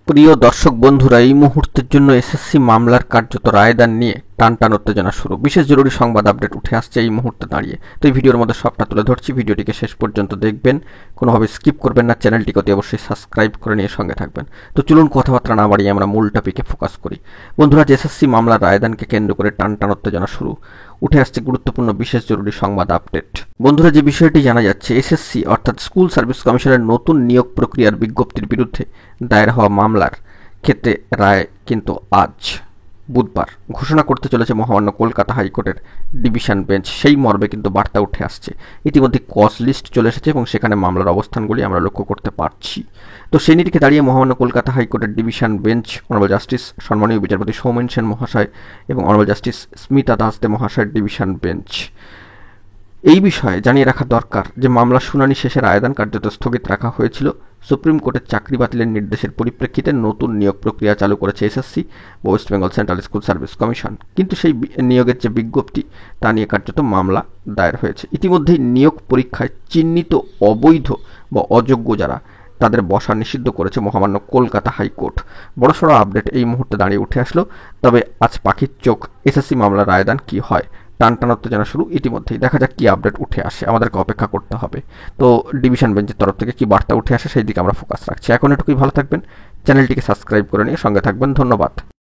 প্রিয় দর্শক বন্ধুরা, এই মুহূর্তের জন্য এসএসসি মামলার কার্যত রায়দান নিয়ে টানটান উত্তেজনা শুরু। বিশেষ জরুরি সংবাদ আপডেট উঠে আসছে এই মুহূর্তে দাঁড়িয়ে। তো এই ভিডিওর মধ্যে সবটা তুলে ধরছি, ভিডিওটিকে শেষ পর্যন্ত দেখবেন, কোনোভাবে স্কিপ করবেন না, চ্যানেলটিকে অতি অবশ্যই সাবস্ক্রাইব করে নিয়ে সঙ্গে থাকবেন। তো চলুন কথাবার্তা না বাড়িয়ে আমরা মূল টপিকে ফোকাস করি। বন্ধুরা, এসএসসি মামলার রায়দানকে কেন্দ্র করে টানটান উত্তেজনা শুরু। উঠে আসছে গুরুত্বপূর্ণ বিশেষ জরুরি সংবাদ আপডেট। বন্ধুরা, যে বিষয়টি জানা যাচ্ছে, এসএসসি অর্থাৎ স্কুল সার্ভিস কমিশনের নতুন নিয়োগ প্রক্রিয়ার বিজ্ঞপ্তির বিরুদ্ধে দায়ের হওয়া মামলার ক্ষেত্রে রায় কিন্তু আজ বুধবার ঘোষণা করতে চলেছে মহামান্য কলকাতা হাইকোর্টের ডিভিশন বেঞ্চ। সেই মর্মে কিন্তু বার্তা উঠে আসছে। ইতিমধ্যে কজ লিস্ট চলে এসেছে এবং সেখানে মামলার অবস্থানগুলি আমরা লক্ষ্য করতে পারছি। তো সেই নিরিখে দাঁড়িয়ে মহামান্য কলকাতা হাইকোর্টের ডিভিশন বেঞ্চ অনারেবল জাস্টিস সম্মানীয় বিচারপতি সৌমেন সেন মহাশয় এবং অনারেবল জাস্টিস স্মিতা দাস দে মহাশয়ের ডিভিশন বেঞ্চ এই বিষয়ে জানিয়ে রাখা দরকার যে মামলার শুনানি শেষে রায়দান কার্যত স্থগিত রাখা হয়েছিল সুপ্রিম কোর্টের চাকরি বাতিলের নির্দেশের পরিপ্রেক্ষিতে নতুন নিয়োগ প্রক্রিয়া চালু করেছে এসএসসি বা West Bengal central school service commission. কিন্তু সেই নিয়োগের যে বিজ্ঞপ্তি তা নিয়ে কার্যত মামলা দায়ের হয়েছে। ইতিমধ্যেই নিয়োগ পরীক্ষায় চিহ্নিত অবৈধ বা অযোগ্য যারা তাদের বসা নিষিদ্ধ করেছে মহামান্য কলকাতা হাইকোর্ট। বড়সড় আপডেট এই মুহূর্তে দাঁড়িয়ে উঠে আসলো। তবে আজ পাখির চোখ এসএসসি মামলার রায়দান কি হয়। টানটান উত্তেজনা শুরু। ইতিমধ্যেই দেখা যাক কি আপডেট উঠে আসে, আমাদেরকে অপেক্ষা করতে হবে। তো ডিভিশন বেঞ্চের তরফ থেকে কি বার্তা উঠে আসে সেই দিকে আমরা ফোকাস রাখছি। এখন এটুকুই, ভালো থাকবেন, চ্যানেলটিকে সাবস্ক্রাইব করে নিয়ে সঙ্গে থাকবেন। ধন্যবাদ।